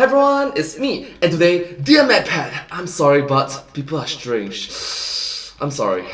Hi everyone, it's me, and today, dear MacPad, I'm sorry, but people are strange. I'm sorry.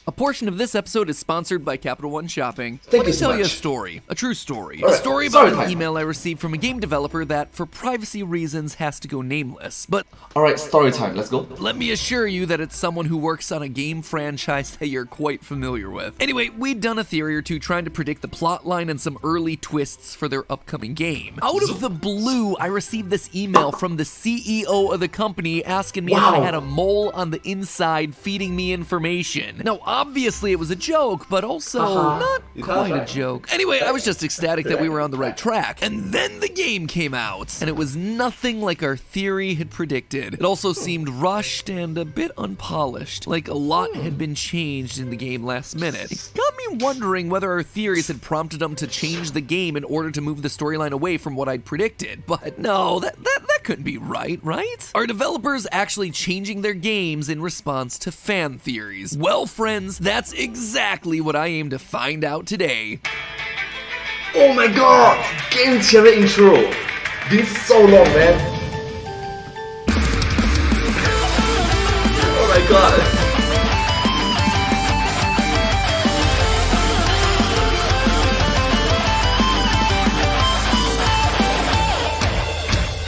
A portion of this episode is sponsored by Capital One Shopping. Thank Let you me so tell you a much. story, a true story. All A right, story about Storytime. an email I received from a game developer that, for privacy reasons, has to go nameless. But Alright, story time, let's go. let me assure you that it's someone who works on a game franchise that you're quite familiar with. Anyway, we'd done a theory or two trying to predict the plotline and some early twists for their upcoming game. Out of the blue, I received this email from the CEO of the company asking me if I Wow. had a mole on the inside feeding me information. Now, obviously it was a joke, but also not quite a joke. Anyway, I was just ecstatic that we were on the right track. And then the game came out, and it was nothing like our theory had predicted. It also seemed rushed and a bit unpolished, like a lot had been changed in the game last minute. It got me wondering whether our theories had prompted them to change the game in order to move the storyline away from what I'd predicted. But no, that couldn't be right? Are developers actually changing their games in response to fan theories? Well, friends, that's exactly what I aim to find out today. Oh my god! Game Theory intro! Been so long, man. Oh my god.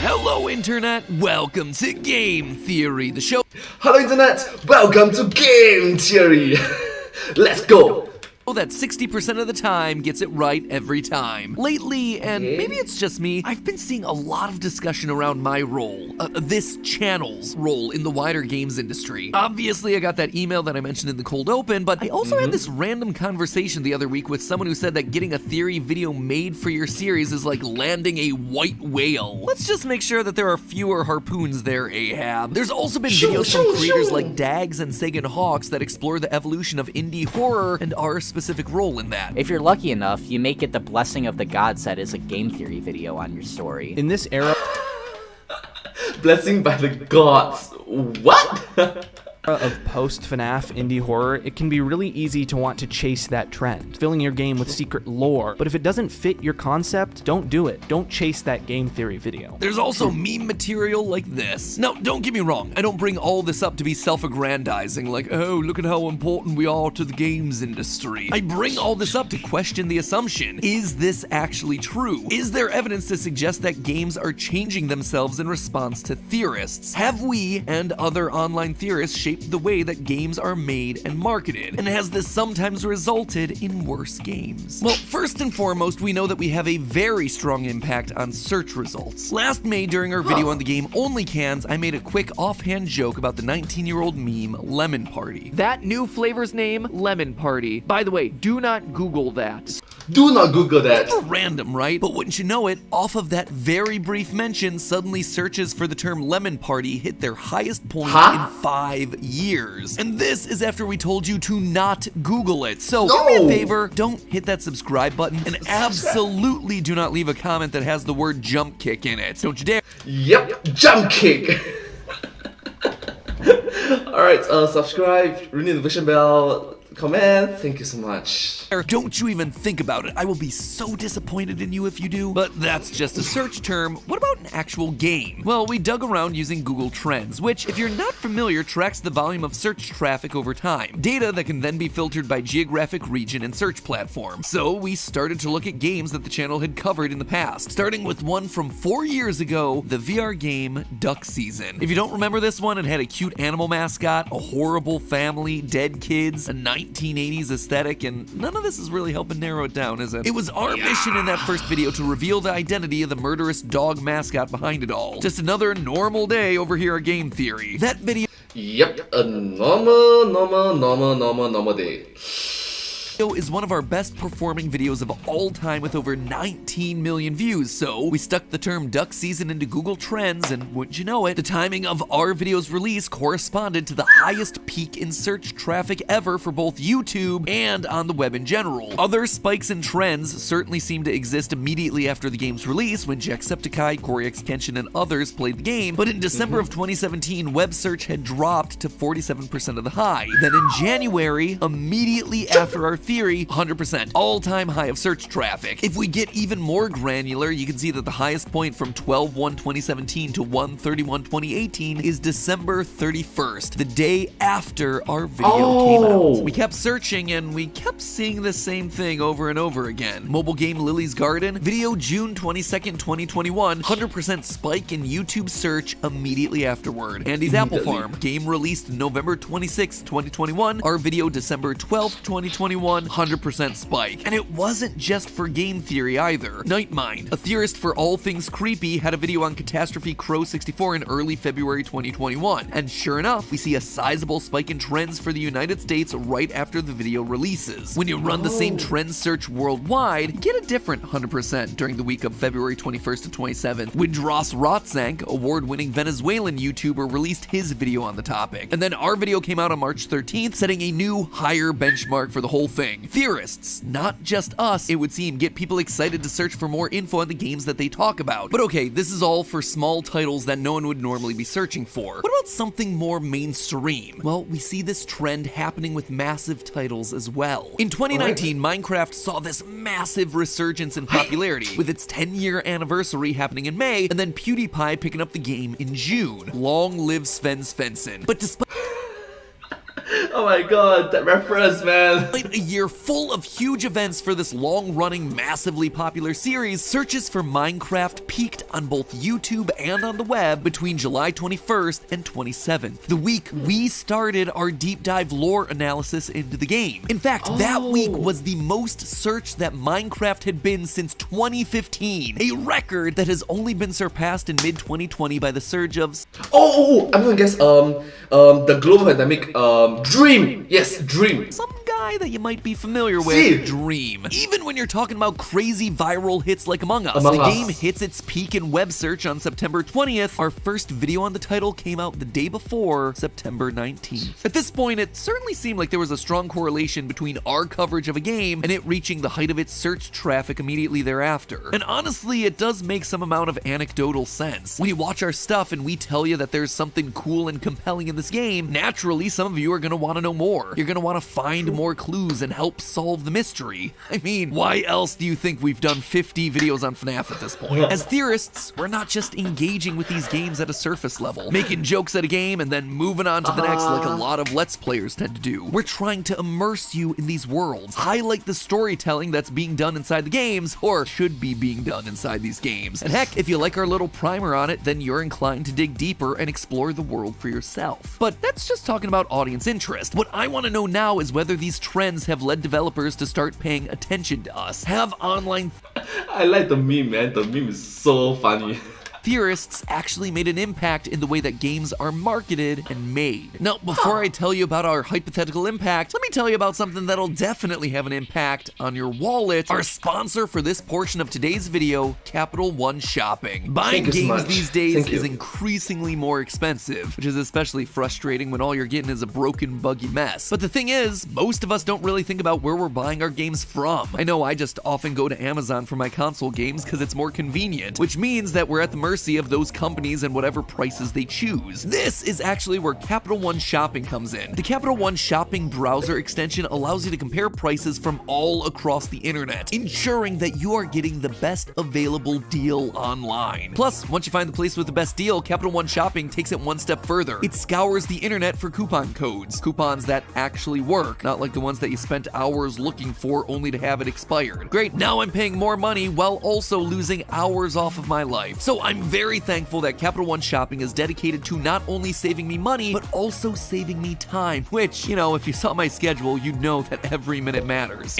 Hello, Internet. Welcome to Game Theory, the show Hello Internet, welcome to Game Theory! Let's go! that 60% of the time gets it right every time. Lately, and maybe it's just me, I've been seeing a lot of discussion around my role, this channel's role in the wider games industry. Obviously, I got that email that I mentioned in the cold open, but I also had this random conversation the other week with someone who said that getting a theory video made for your series is like landing a white whale. Let's just make sure that there are fewer harpoons there, Ahab. There's also been videos from creators like Dags and Sagan Hawks that explore the evolution of indie horror and our specific role in that. If you're lucky enough, you may get the blessing of the gods that is a game theory video on your story. In this era Blessing by the gods. What? of post-FNAF indie horror, it can be really easy to want to chase that trend, filling your game with secret lore. But if it doesn't fit your concept, don't do it. Don't chase that game theory video. There's also meme material like this. Now, don't get me wrong, I don't bring all this up to be self-aggrandizing, like, oh, look at how important we are to the games industry. I bring all this up to question the assumption. Is this actually true? Is there evidence to suggest that games are changing themselves in response to theorists? Have we and other online theorists shaped the way that games are made and marketed? And has this sometimes resulted in worse games? Well, first and foremost, we know that we have a very strong impact on search results. Last May, during our video on the game Only Cans, I made a quick offhand joke about the 19-year-old meme Lemon Party. That new flavor's name, Lemon Party. By the way, do not Google that. Do not Google that. Random, right? But wouldn't you know it, off of that very brief mention, suddenly searches for the term Lemon Party hit their highest point in 5 years. And this is after we told you to not Google it. So do me a favor, don't hit that subscribe button, and absolutely do not leave a comment that has the word jump kick in it. Don't you dare. Yep, jump kick! Alright, subscribe, ring the notification bell, comment, thank you so much. Don't you even think about it. I will be so disappointed in you if you do. But that's just a search term. What about an actual game? Well, we dug around using Google Trends, which, if you're not familiar, tracks the volume of search traffic over time. Data that can then be filtered by geographic region and search platform. So we started to look at games that the channel had covered in the past, starting with one from 4 years ago, the VR game Duck Season. If you don't remember this one, it had a cute animal mascot, a horrible family, dead kids, a 1980s aesthetic, and none of this is really helping narrow it down, is it? It was our mission in that first video to reveal the identity of the murderous dog mascot behind it all. Just another normal day over here at Game Theory. That video Yep, a normal day. is one of our best performing videos of all time with over 19 million views, so we stuck the term Duck Season into Google Trends, and wouldn't you know it, the timing of our video's release corresponded to the highest peak in search traffic ever for both YouTube and on the web in general. Other spikes in trends certainly seem to exist immediately after the game's release when Jacksepticeye, Corey Kenshin, and others played the game, but in December of 2017, web search had dropped to 47% of the high. Then in January, immediately after our Theory, 100%, all-time high of search traffic. If we get even more granular, you can see that the highest point from 12/1/2017 to 1/31/2018 is December 31st, the day after our video came out. We kept searching and we kept seeing the same thing over and over again. Mobile game Lily's Garden, video June 22nd, 2021, 100% spike in YouTube search immediately afterward. Andy's Apple Farm, game released November 26th, 2021, our video December 12th, 2021, 100% spike. And it wasn't just for Game Theory either. Nightmind, a theorist for all things creepy, had a video on Catastrophe Crow 64 in early February 2021. And sure enough, we see a sizable spike in trends for the United States right after the video releases. When you run the same trend search worldwide, you get a different 100% during the week of February 21st to 27th, when Dross Rotzank, award-winning Venezuelan YouTuber, released his video on the topic. And then our video came out on March 13th, setting a new, higher benchmark for the whole thing. Theorists, not just us, it would seem, get people excited to search for more info on the games that they talk about. But okay, this is all for small titles that no one would normally be searching for. What about something more mainstream? Well, we see this trend happening with massive titles as well. In 2019, Minecraft saw this massive resurgence in popularity, with its 10-year anniversary happening in May, and then PewDiePie picking up the game in June. Long live Sven Svensson. But despite Oh my god, that reference, man. a year full of huge events for this long-running, massively popular series, searches for Minecraft peaked on both YouTube and on the web between July 21st and 27th, the week we started our deep dive lore analysis into the game. In fact, that week was the most searched that Minecraft had been since 2015, a record that has only been surpassed in mid-2020 by the surge of... I'm gonna guess, the global pandemic, Dream! Yes, Dream. Some guy that you might be familiar with, See. Dream. Even when you're talking about crazy viral hits like Among Us, Among the Us. game hits its peak in web search on September 20th. Our first video on the title came out the day before, September 19th. At this point, it certainly seemed like there was a strong correlation between our coverage of a game and it reaching the height of its search traffic immediately thereafter. And honestly, it does make some amount of anecdotal sense. When you watch our stuff and we tell you that there's something cool and compelling in this game, naturally some of you are going to want to know more. You're going to want to find more clues and help solve the mystery. I mean, why else do you think we've done 50 videos on FNAF at this point? As theorists, we're not just engaging with these games at a surface level, making jokes at a game and then moving on to the next like a lot of Let's Players tend to do. We're trying to immerse you in these worlds, highlight the storytelling that's being done inside the games, or should be being done inside these games. And heck, if you like our little primer on it, then you're inclined to dig deeper and explore the world for yourself. But that's just talking about audience interest. What I want to know now is whether these trends have led developers to start paying attention to us. Have online I like the meme, man. The meme is so funny. theorists actually made an impact in the way that games are marketed and made. Now, before I tell you about our hypothetical impact, let me tell you about something that'll definitely have an impact on your wallet. Our sponsor for this portion of today's video, Capital One Shopping. Buying Thank you so games much. these days Thank you. is increasingly more expensive, which is especially frustrating when all you're getting is a broken, buggy mess. But the thing is, most of us don't really think about where we're buying our games from. I know I just often go to Amazon for my console games because it's more convenient, which means that we're at the mercy of those companies and whatever prices they choose. This is actually where Capital One Shopping comes in. The Capital One Shopping browser extension allows you to compare prices from all across the internet, ensuring that you are getting the best available deal online. Plus, once you find the place with the best deal, Capital One Shopping takes it one step further. It scours the internet for coupon codes, coupons that actually work, not like the ones that you spent hours looking for only to have it expired. Great, now I'm paying more money while also losing hours off of my life. So I'm very thankful that Capital One Shopping is dedicated to not only saving me money, but also saving me time, which, you know, if you saw my schedule, you'd know that every minute matters.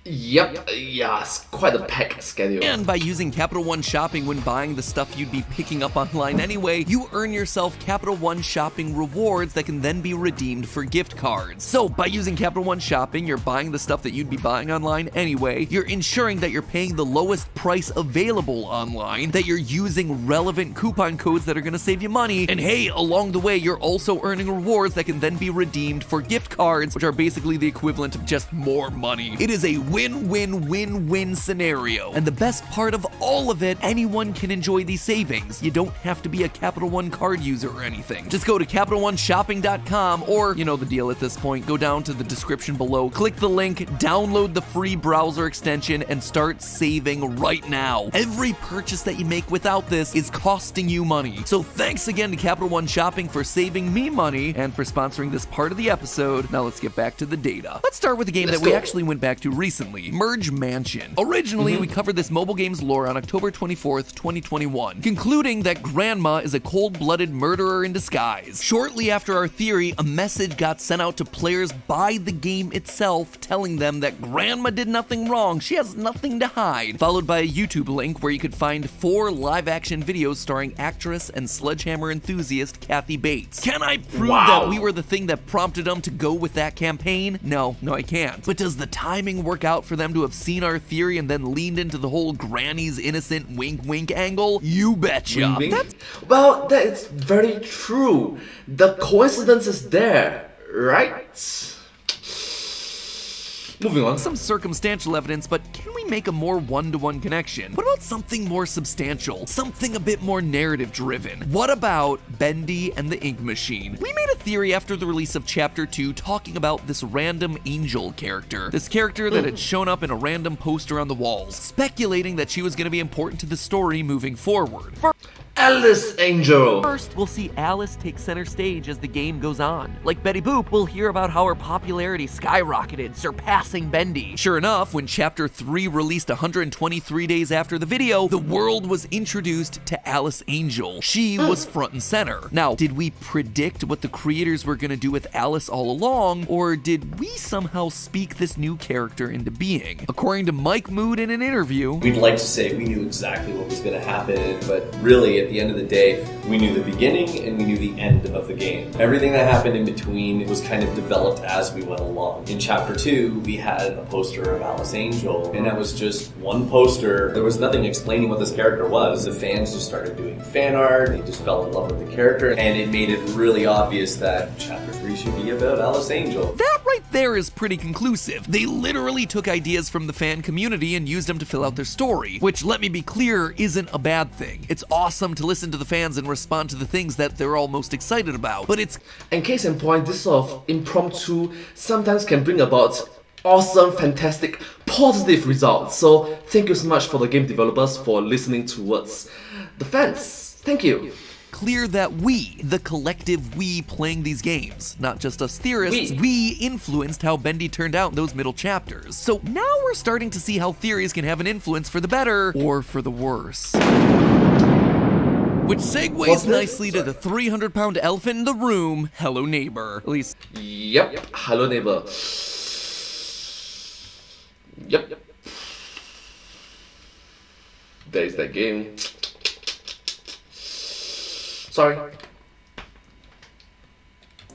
Yep, yeah, it's quite a packed schedule. And by using Capital One Shopping when buying the stuff you'd be picking up online anyway, you earn yourself Capital One Shopping rewards that can then be redeemed for gift cards. So by using Capital One Shopping, you're buying the stuff that you'd be buying online anyway, you're ensuring that you're paying the lowest price available online, that you're using relevant coupon codes that are going to save you money, and hey, along the way, you're also earning rewards that can then be redeemed for gift cards, which are basically the equivalent of just more money. It is a win-win-win-win scenario. And the best part of all of it, anyone can enjoy these savings. You don't have to be a Capital One card user or anything. Just go to CapitalOneShopping.com, or, you know the deal at this point, go down to the description below, click the link, download the free browser extension, and start saving right now. Every purchase that you make without this is costing you money. So thanks again to Capital One Shopping for saving me money and for sponsoring this part of the episode. Now let's get back to the data. Let's start with a game that we actually went back to recently, Merge Mansion. Originally, we covered this mobile game's lore on October 24th, 2021, concluding that Grandma is a cold-blooded murderer in disguise. Shortly after our theory, a message got sent out to players by the game itself telling them that Grandma did nothing wrong, she has nothing to hide, followed by a YouTube link where you could find 4 live-action videos starring actress and sledgehammer enthusiast Kathy Bates. Can I prove that we were the thing that prompted them to go with that campaign? No, I can't. But does the timing work out for them to have seen our theory and then leaned into the whole Granny's innocent wink-wink angle? You betcha. Well, that is very true. The coincidence is there, right? Moving on. Some circumstantial evidence, but can we make a more one-to-one connection? What about something more substantial? Something a bit more narrative-driven? What about Bendy and the Ink Machine? We made a theory after the release of Chapter 2 talking about this random angel character. This character that had shown up in a random poster on the walls, speculating that she was going to be important to the story moving forward. Alice Angel. First, we'll see Alice take center stage as the game goes on. Like Betty Boop, we'll hear about how her popularity skyrocketed, surpassing Bendy. Sure enough, when Chapter 3 released 123 days after the video, the world was introduced to Alice Angel. She was front and center. Now, did we predict what the creators were going to do with Alice all along, or did we somehow speak this new character into being? According to Mike Mood in an interview, we'd like to say we knew exactly what was going to happen, but really, at the end of the day, we knew the beginning and we knew the end of the game. Everything that happened in between was kind of developed as we went along. In Chapter 2, we had a poster of Alice Angel, and that was just one poster. There was nothing explaining what this character was. The fans just started doing fan art, they just fell in love with the character, and it made it really obvious that Chapter 3 should be about Alice Angel. That right there is pretty conclusive. They literally took ideas from the fan community and used them to fill out their story, which, let me be clear, isn't a bad thing. It's awesome to listen to the fans and respond to the things that they're all most excited about, but it's... And case in point, this sort of impromptu sometimes can bring about awesome, fantastic, positive results. So thank you so much for the game developers for listening towards the fans. Thank you. Clear that we, the collective we playing these games, not just us theorists, we influenced how Bendy turned out in those middle chapters. So now we're starting to see how theories can have an influence for the better or for the worse. Which segues nicely to the 300-pound elephant in the room, Hello Neighbor. At least... Yep, Hello Neighbor. Yep. There's that game. Sorry.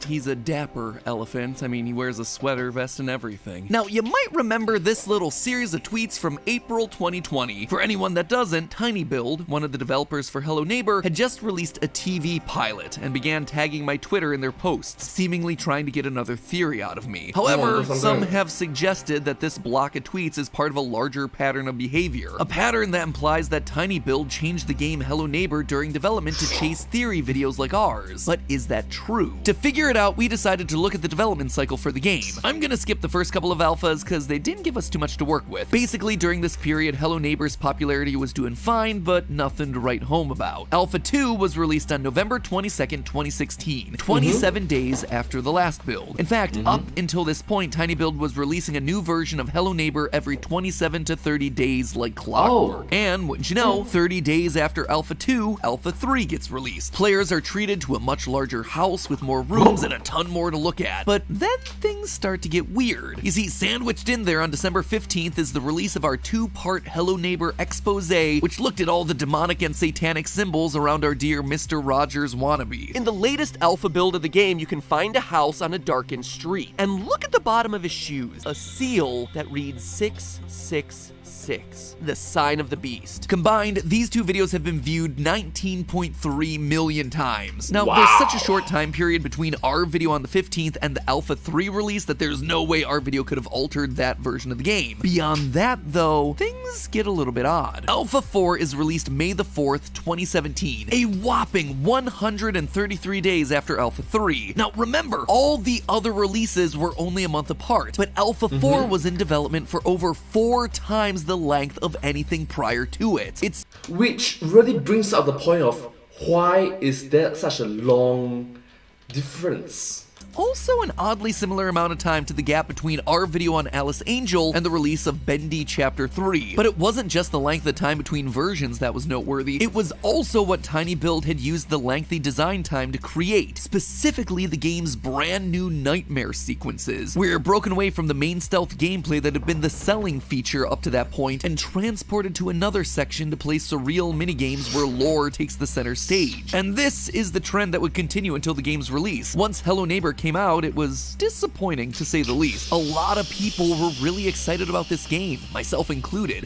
He's a dapper elephant. I mean, he wears a sweater, vest, and everything. Now, you might remember this little series of tweets from April 2020. For anyone that doesn't, TinyBuild, one of the developers for Hello Neighbor, had just released a TV pilot and began tagging my Twitter in their posts, seemingly trying to get another theory out of me. However, some have suggested that this block of tweets is part of a larger pattern of behavior. A pattern that implies that TinyBuild changed the game Hello Neighbor during development to chase theory videos like ours. But is that true? To figure it out, we decided to look at the development cycle for the game. I'm gonna skip the first couple of alphas because they didn't give us too much to work with. Basically, during this period, Hello Neighbor's popularity was doing fine, but nothing to write home about. Alpha 2 was released on November 22nd, 2016, 27 days after the last build. In fact, up until this point, TinyBuild was releasing a new version of Hello Neighbor every 27 to 30 days like clockwork. And wouldn't you know, 30 days after Alpha 2, Alpha 3 gets released. Players are treated to a much larger house with more rooms and a ton more to look at. But then things start to get weird. You see, sandwiched in there on December 15th is the release of our 2-part Hello Neighbor expose, which looked at all the demonic and satanic symbols around our dear Mr. Rogers wannabe. In the latest alpha build of the game, you can find a house on a darkened street. And look at the bottom of his shoes. A seal that reads 666. 6. The Sign of the Beast. Combined, these two videos have been viewed 19.3 million times. Now, there's such a short time period between our video on the 15th and the Alpha 3 release that there's no way our video could have altered that version of the game. Beyond that, though, things get a little bit odd. Alpha 4 is released May the 4th, 2017, a whopping 133 days after Alpha 3. Now, remember, all the other releases were only a month apart, but Alpha 4 was in development for over 4 times the length of anything prior to it. Which really brings up the point of why is there such a long difference? Also an oddly similar amount of time to the gap between our video on Alice Angel and the release of Bendy Chapter 3. But it wasn't just the length of time between versions that was noteworthy, it was also what Tiny Build had used the lengthy design time to create, specifically the game's brand new nightmare sequences. We're broken away from the main stealth gameplay that had been the selling feature up to that point and transported to another section to play surreal minigames where lore takes the center stage. And this is the trend that would continue until the game's release. Once Hello Neighbor came out, it was disappointing to say the least. A lot of people were really excited about this game, myself included.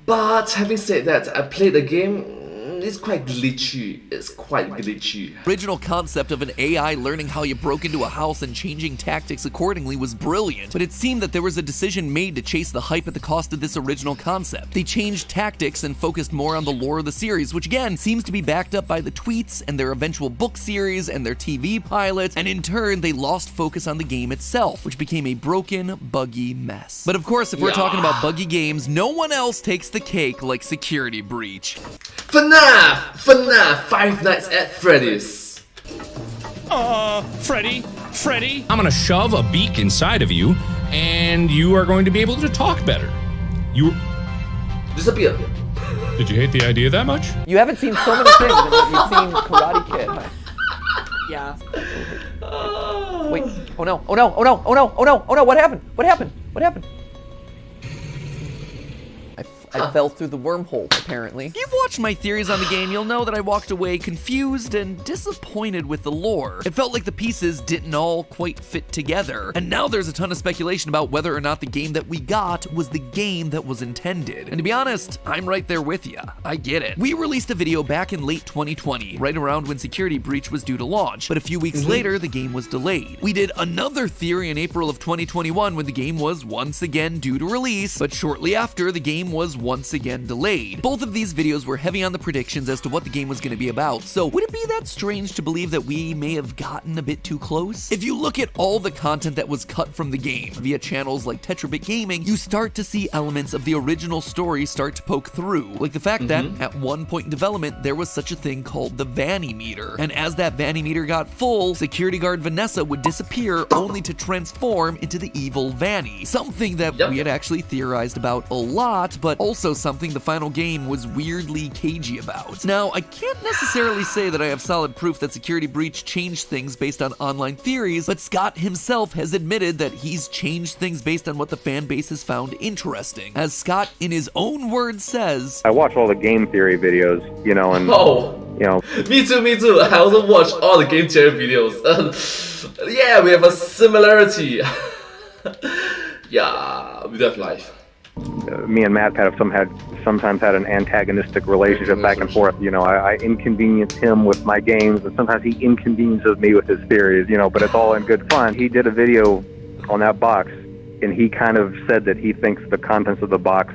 But having said that, I played the game. It's quite glitchy. It's quite glitchy. Original concept of an AI learning how you broke into a house and changing tactics accordingly was brilliant, but it seemed that there was a decision made to chase the hype at the cost of this original concept. They changed tactics and focused more on the lore of the series, which again seems to be backed up by the tweets and their eventual book series and their TV pilots, and in turn they lost focus on the game itself, which became a broken, buggy mess. But of course, if we're talking about buggy games, no one else takes the cake like Security Breach. FNAF! Five Nights at Freddy's. Freddy, I'm gonna shove a beak inside of you, and you are going to be able to talk better. Disappear. Did you hate the idea that much? You haven't seen so many things, and you've seen Karate Kid. Yeah. Wait, oh no, what happened? I fell through the wormhole, apparently. If you've watched my theories on the game, you'll know that I walked away confused and disappointed with the lore. It felt like the pieces didn't all quite fit together, and now there's a ton of speculation about whether or not the game that we got was the game that was intended. And to be honest, I'm right there with ya. I get it. We released a video back in late 2020, right around when Security Breach was due to launch, but a few weeks later, the game was delayed. We did another theory in April of 2021 when the game was once again due to release, but shortly after, the game was once again delayed. Both of these videos were heavy on the predictions as to what the game was going to be about, so would it be that strange to believe that we may have gotten a bit too close? If you look at all the content that was cut from the game via channels like Tetrabit Gaming, you start to see elements of the original story start to poke through, like the fact that at one point in development there was such a thing called the Vanny meter, and as that Vanny meter got full, security guard Vanessa would disappear only to transform into the evil Vanny, something that we had actually theorized about a lot, but also something the final game was weirdly cagey about. Now, I can't necessarily say that I have solid proof that Security Breach changed things based on online theories, but Scott himself has admitted that he's changed things based on what the fan base has found interesting. As Scott, in his own words, says, I watch all the game theory videos, and Me too. I also watch all the game theory videos. Yeah, we have a similarity. Yeah, we have life. Me and Matt have sometimes had an antagonistic relationship back and forth. I inconvenience him with my games, and sometimes he inconveniences me with his theories, but it's all in good fun. He did a video on that box, and he kind of said that he thinks the contents of the box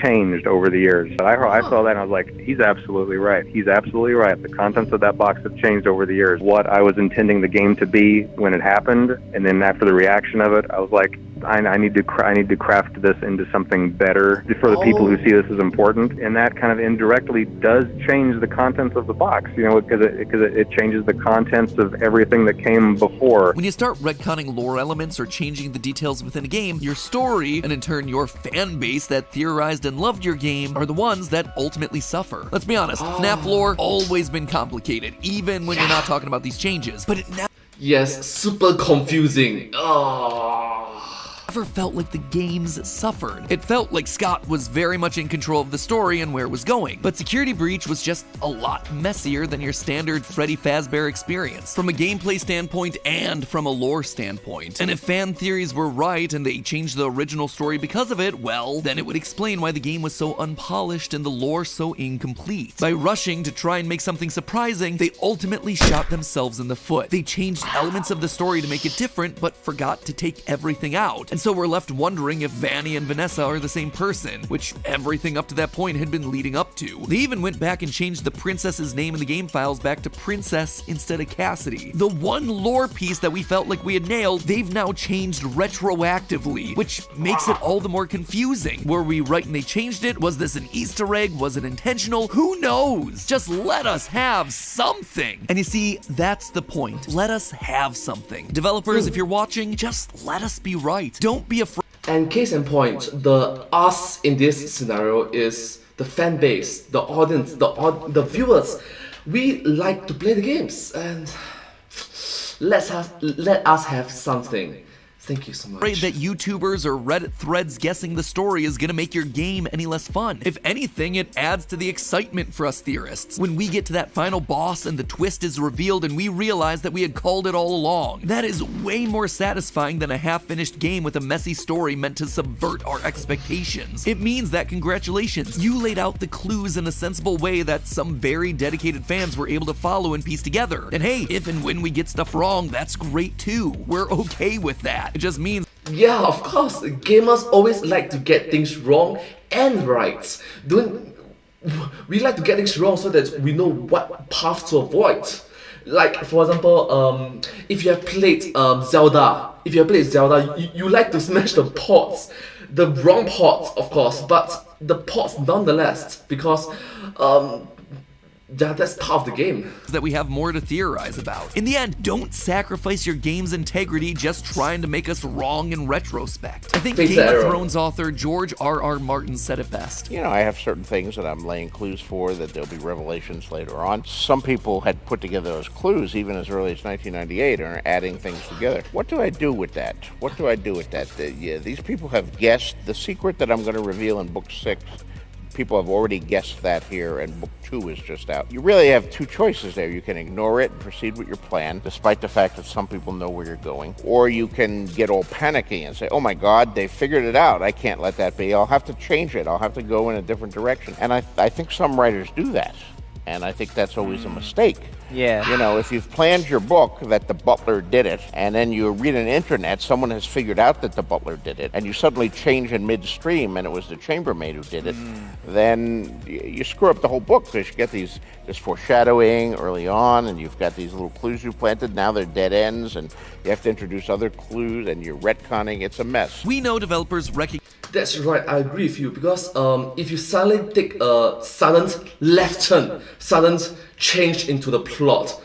changed over the years. I saw that and I was like, he's absolutely right. The contents of that box have changed over the years. What I was intending the game to be when it happened, and then after the reaction of it, I was like, I need to craft this into something better for the people who see this as important, and that kind of indirectly does change the contents of the box, because it changes the contents of everything that came before. When you start retconning lore elements or changing the details within a game, your story, and in turn your fan base that theorized and loved your game, are the ones that ultimately suffer. Let's be honest, FNAF lore always been complicated, even when you're not talking about these changes, but it now... Yes, super confusing. never felt like the games suffered. It felt like Scott was very much in control of the story and where it was going, but Security Breach was just a lot messier than your standard Freddy Fazbear experience, from a gameplay standpoint and from a lore standpoint. And if fan theories were right and they changed the original story because of it, well, then it would explain why the game was so unpolished and the lore so incomplete. By rushing to try and make something surprising, they ultimately shot themselves in the foot. They changed elements of the story to make it different, but forgot to take everything out. And so we're left wondering if Vanny and Vanessa are the same person, which everything up to that point had been leading up to. They even went back and changed the princess's name in the game files back to Princess instead of Cassidy. The one lore piece that we felt like we had nailed, they've now changed retroactively, which makes it all the more confusing. Were we right and they changed it? Was this an Easter egg? Was it intentional? Who knows? Just let us have something. And you see, that's the point. Let us have something. Developers, if you're watching, just let us be right. Don't be afraid. And case in point, the us in this scenario is the fan base, the audience, the viewers. We like to play the games, and let us have something. Thank you so much. Afraid that YouTubers or Reddit threads guessing the story is gonna make your game any less fun. If anything, it adds to the excitement for us theorists. When we get to that final boss and the twist is revealed and we realize that we had called it all along. That is way more satisfying than a half-finished game with a messy story meant to subvert our expectations. It means that congratulations, you laid out the clues in a sensible way that some very dedicated fans were able to follow and piece together. And hey, if and when we get stuff wrong, that's great too. We're okay with that. It just means Yeah, of course. Gamers always like to get things wrong and right. We like to get things wrong so that we know what path to avoid. Like, for example, if you have played Zelda, you like to smash the ports. The wrong ports, of course, but the ports nonetheless, because that's part of the game. That we have more to theorize about. In the end, don't sacrifice your game's integrity just trying to make us wrong in retrospect. I think Game of Thrones author George R.R. Martin said it best. You know, I have certain things that I'm laying clues for that there'll be revelations later on. Some people had put together those clues even as early as 1998 and are adding things together. What do I do with that? These people have guessed the secret that I'm going to reveal in book 6. People have already guessed that here, and book 2 is just out. You really have two choices there. You can ignore it and proceed with your plan, despite the fact that some people know where you're going. Or you can get all panicky and say, oh my God, they figured it out. I can't let that be. I'll have to change it. I'll have to go in a different direction. And I think some writers do that. And I think that's always a mistake. Yeah. You know, if you've planned your book that the butler did it, and then you read on the internet, someone has figured out that the butler did it, and you suddenly change in midstream and it was the chambermaid who did it, then you screw up the whole book, because you get this foreshadowing early on, and you've got these little clues you planted, now they're dead ends, and you have to introduce other clues, and you're retconning. It's a mess. We know developers recognize. That's right, I agree with you, because if you suddenly take a sudden left turn, sudden change into the plot,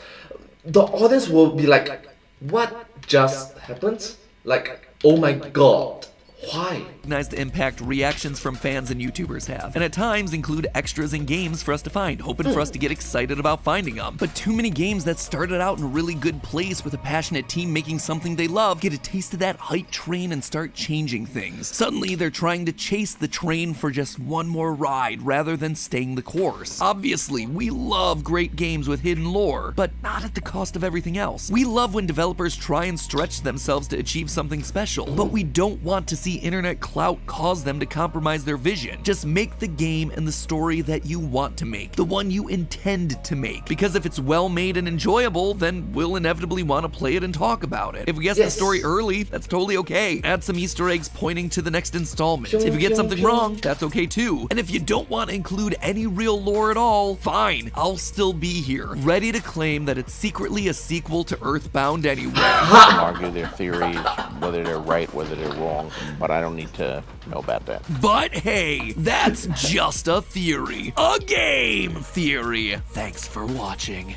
the audience will be like, what just happened? Like, oh my God, why? The impact reactions from fans and YouTubers have, and at times include extras in games for us to find, hoping for us to get excited about finding them. But too many games that started out in a really good place with a passionate team making something they love get a taste of that hype train and start changing things. Suddenly they're trying to chase the train for just one more ride rather than staying the course. Obviously, we love great games with hidden lore, but not at the cost of everything else. We love when developers try and stretch themselves to achieve something special, but we don't want to see internet clout cause them to compromise their vision. Just make the game and the story that you want to make, the one you intend to make. Because if it's well made and enjoyable, then we'll inevitably want to play it and talk about it. If we guess the story early, that's totally okay. Add some Easter eggs pointing to the next installment. If you get something wrong, that's okay too. And if you don't want to include any real lore at all, fine, I'll still be here, ready to claim that it's secretly a sequel to Earthbound anyway. Argue their theories, whether they're right, whether they're wrong, but I don't need to know about that. But hey, that's just a theory. A game theory. Thanks for watching.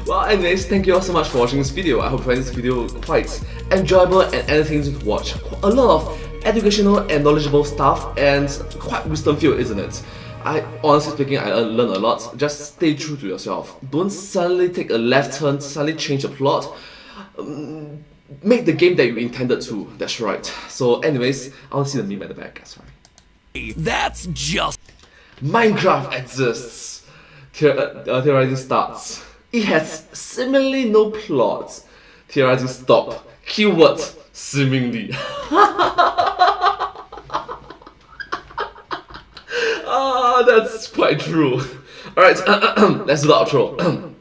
Well, anyways, thank you all so much for watching this video. I hope you find this video quite enjoyable and entertaining to watch. A lot of educational and knowledgeable stuff, and quite wisdom-filled, isn't it? Honestly speaking, I learned a lot. Just stay true to yourself. Don't suddenly take a left turn, suddenly change the plot. make the game that you intended to. That's right. So anyways, I want to see the meme at the back. Sorry. That's just... Minecraft exists. Theorizing starts. It has seemingly no plot. Theorizing stop. Keyword seemingly. That's quite true. Alright, let's do the outro.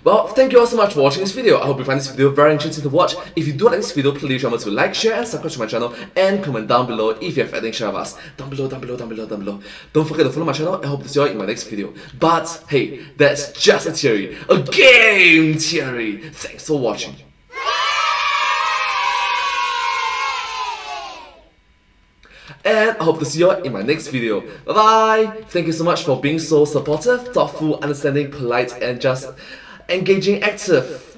Well, thank you all so much for watching this video. I hope you find this video very interesting to watch. If you do like this video, please remember to like, share, and subscribe to my channel, and comment down below if you have anything to share with us. Down below. Don't forget to follow my channel, and hope to see you all in my next video. But hey, that's just a theory. A game theory! Thanks for watching. And I hope to see you all in my next video. Bye bye! Thank you so much for being so supportive, thoughtful, understanding, polite, and just engaging, active.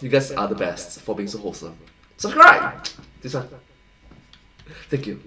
You guys are the best for being so wholesome. Subscribe! This one. Thank you.